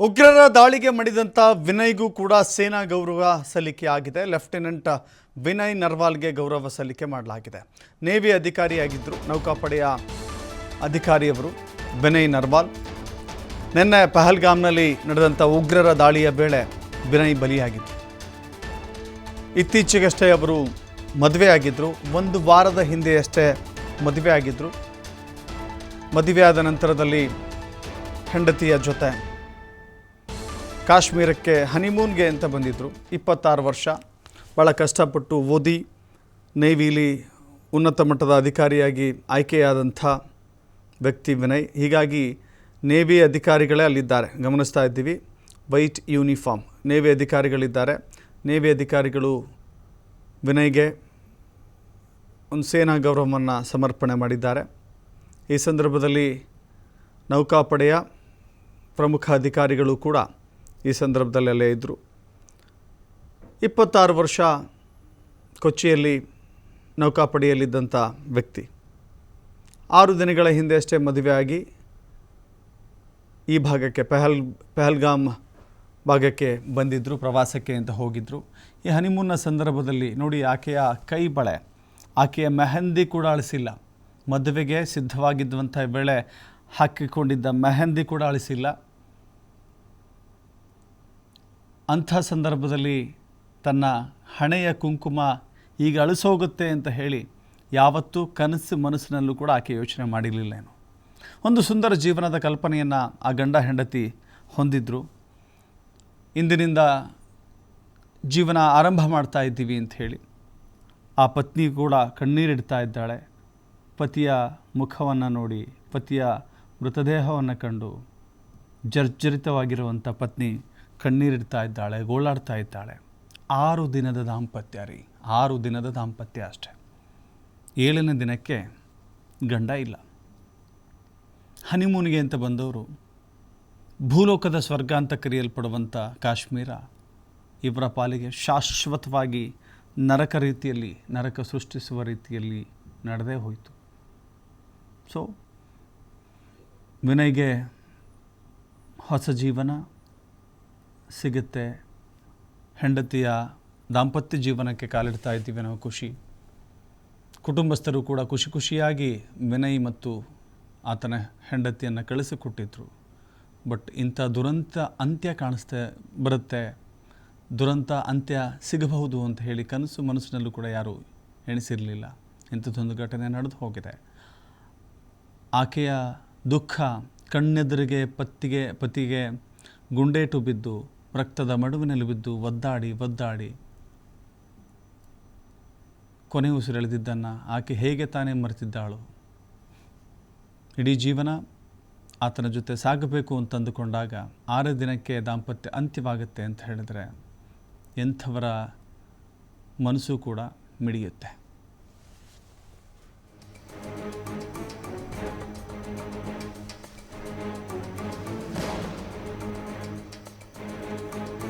ಉಗ್ರರ ದಾಳಿಗೆ ಮಣಿದಂಥ ವಿನಯ್ಗೂ ಕೂಡ ಸೇನಾ ಗೌರವ ಸಲ್ಲಿಕೆ ಆಗಿದೆ. ಲೆಫ್ಟಿನೆಂಟ್ ವಿನಯ್ ನರ್ವಾಲ್ಗೆ ಗೌರವ ಸಲ್ಲಿಕೆ ಮಾಡಲಾಗಿದೆ. ನೇವಿ ಅಧಿಕಾರಿಯಾಗಿದ್ದರು ನೌಕಾಪಡೆಯ ಅಧಿಕಾರಿಯವರು ವಿನಯ್ ನರ್ವಾಲ್. ನಿನ್ನೆ ಪಹಲ್ಗಾಮ್ನಲ್ಲಿ ನಡೆದಂಥ ಉಗ್ರರ ದಾಳಿಯ ವೇಳೆ ವಿನಯ್ ಬಲಿಯಾಗಿದ್ದರು. ಇತ್ತೀಚೆಗಷ್ಟೇ ಅವರು ಮದುವೆಯಾಗಿದ್ದರು. ಒಂದು ವಾರದ ಹಿಂದೆಯಷ್ಟೇ ಮದುವೆಯಾಗಿದ್ದರು. ಮದುವೆಯಾದ ನಂತರದಲ್ಲಿ ಹೆಂಡತಿಯ ಜೊತೆ ಕಾಶ್ಮೀರಕ್ಕೆ ಹನಿಮೂನ್ಗೆ ಅಂತ ಬಂದಿದ್ದರು. 26 ವರ್ಷ ಭಾಳ ಕಷ್ಟಪಟ್ಟು ಓದಿ ನೇವಿಲಿ ಉನ್ನತ ಮಟ್ಟದ ಅಧಿಕಾರಿಯಾಗಿ ಆಯ್ಕೆಯಾದಂಥ ವ್ಯಕ್ತಿ ವಿನಯ್. ಹೀಗಾಗಿ ನೇವಿ ಅಧಿಕಾರಿಗಳೇ ಅಲ್ಲಿದ್ದಾರೆ, ಗಮನಿಸ್ತಾ ಇದ್ದೀವಿ. ವೈಟ್ ಯೂನಿಫಾರ್ಮ್ ನೇವಿ ಅಧಿಕಾರಿಗಳಿದ್ದಾರೆ. ನೇವಿ ಅಧಿಕಾರಿಗಳು ವಿನಯ್ಗೆ ಒಂದು ಸೇನಾ ಗೌರವವನ್ನು ಸಮರ್ಪಣೆ ಮಾಡಿದ್ದಾರೆ. ಈ ಸಂದರ್ಭದಲ್ಲಿ ನೌಕಾಪಡೆಯ ಪ್ರಮುಖ ಅಧಿಕಾರಿಗಳು ಕೂಡ ಈ ಸಂದರ್ಭದಲ್ಲೇ ಇದ್ದರು. 26 ವರ್ಷ ಕೊಚ್ಚಿಯಲ್ಲಿ ನೌಕಾಪಡೆಯಲ್ಲಿದ್ದಂಥ ವ್ಯಕ್ತಿ 6 ದಿನಗಳ ಹಿಂದೆ ಅಷ್ಟೇ ಮದುವೆಯಾಗಿ ಈ ಭಾಗಕ್ಕೆ ಪಹಲ್ಗಾಮ್ ಭಾಗಕ್ಕೆ ಬಂದಿದ್ದರು, ಪ್ರವಾಸಕ್ಕೆ ಅಂತ ಹೋಗಿದ್ದರು. ಈ ಹನಿಮೂನ್ನ ಸಂದರ್ಭದಲ್ಲಿ ನೋಡಿ, ಆಕೆಯ ಕೈ ಬಳೆ, ಆಕೆಯ ಮೆಹಂದಿ ಕೂಡ ಅಳಿಸಿಲ್ಲ. ಮದುವೆಗೆ ಸಿದ್ಧವಾಗಿದ್ದಂಥ ವೇಳೆ ಹಾಕಿಕೊಂಡಿದ್ದ ಮೆಹಂದಿ ಕೂಡ ಅಳಿಸಿಲ್ಲ. ಅಂಥ ಸಂದರ್ಭದಲ್ಲಿ ತನ್ನ ಹಣೆಯ ಕುಂಕುಮ ಈಗ ಅಳಿಸೋಗುತ್ತೆ ಅಂತ ಹೇಳಿ ಯಾವತ್ತೂ ಮನಸ್ಸಿನಲ್ಲೂ ಕೂಡ ಆಕೆ ಯೋಚನೆ ಮಾಡಿರಲಿಲ್ಲೇನು. ಒಂದು ಸುಂದರ ಜೀವನದ ಕಲ್ಪನೆಯನ್ನು ಆ ಗಂಡ ಹೆಂಡತಿ ಹೊಂದಿದ್ರು. ಇಂದಿನಿಂದ ಜೀವನ ಆರಂಭ ಮಾಡ್ತಾ ಇದ್ದೀವಿ ಅಂತ ಹೇಳಿ ಆ ಪತ್ನಿ ಕೂಡ ಕಣ್ಣೀರಿಡ್ತಾ ಇದ್ದಾಳೆ. ಪತಿಯ ಮುಖವನ್ನು ನೋಡಿ, ಪತಿಯ ಮೃತದೇಹವನ್ನು ಕಂಡು ಜರ್ಜರಿತವಾಗಿರುವಂಥ ಪತ್ನಿ ಕಣ್ಣೀರಿಡ್ತಾ ಇದ್ದಾಳೆ, ಗೋಳಾಡ್ತಾ ಇದ್ದಾಳೆ. 6 ದಿನದ ದಾಂಪತ್ಯ ರೀ, 6 ದಿನದ ದಾಂಪತ್ಯ ಅಷ್ಟೆ. 7ನೇ ದಿನಕ್ಕೆ ಗಂಡ ಇಲ್ಲ. ಹನಿಮೂನಿಗೆ ಅಂತ ಬಂದವರು ಭೂಲೋಕದ ಸ್ವರ್ಗ ಅಂತ ಕರೆಯಲ್ಪಡುವಂಥ ಕಾಶ್ಮೀರ ಇವರ ಪಾಲಿಗೆ ಶಾಶ್ವತವಾಗಿ ನರಕ ಸೃಷ್ಟಿಸುವ ರೀತಿಯಲ್ಲಿ ನಡೆದೇ ಹೋಯಿತು. ಸೊ ವಿನಯ್ಗೆ ಹೊಸ ಜೀವನ ಸಿಗುತ್ತೆ. ಹೆಂಡತಿಯ ದಾಂಪತ್ಯ ಜೀವನಕ್ಕೆ ಕಾಲಿಡ್ತಾ ಇದ್ದೀವಿ ನಾವು. ಖುಷಿ. ಕುಟುಂಬಸ್ಥರು ಕೂಡ ಖುಷಿಯಾಗಿ ವಿನಯ್ ಮತ್ತು ಆತನ ಹೆಂಡತಿಯನ್ನು ಕಳಿಸಿಕೊಟ್ಟಿದ್ರು. ಬಟ್ ಇಂಥ ದುರಂತ ಅಂತ್ಯ ಬರುತ್ತೆ, ದುರಂತ ಅಂತ್ಯ ಸಿಗಬಹುದು ಅಂತ ಹೇಳಿ ಮನಸ್ಸಿನಲ್ಲೂ ಕೂಡ ಯಾರೂ ಎಣಿಸಿರಲಿಲ್ಲ. ಇಂಥದ್ದೊಂದು ಘಟನೆ ನಡೆದು ಹೋಗಿದೆ. ಆಕೆಯ ದುಃಖ ಕಣ್ಣೆದುರಿಗೆ ಪತಿಗೆ ಗುಂಡೇಟು ಬಿದ್ದು ರಕ್ತದ ಮಡುವಿನಲ್ಲಿ ಬಿದ್ದು ಒದ್ದಾಡಿ ಕೊನೆ ಉಸಿರೆಳೆದಿದ್ದನ್ನು ಆಕೆ ಹೇಗೆ ತಾನೇ ಮರೆತಿದ್ದಾಳು. ಇಡೀ ಜೀವನ ಆತನ ಜೊತೆ ಸಾಗಬೇಕು ಅಂತಂದುಕೊಂಡಾಗ 6 ದಿನಕ್ಕೆ ದಾಂಪತ್ಯ ಅಂತ್ಯವಾಗುತ್ತೆ ಅಂತ ಹೇಳಿದ್ರೆ ಎಂಥವರ ಮನಸ್ಸು ಕೂಡ ಮಿಡಿಯುತ್ತೆ.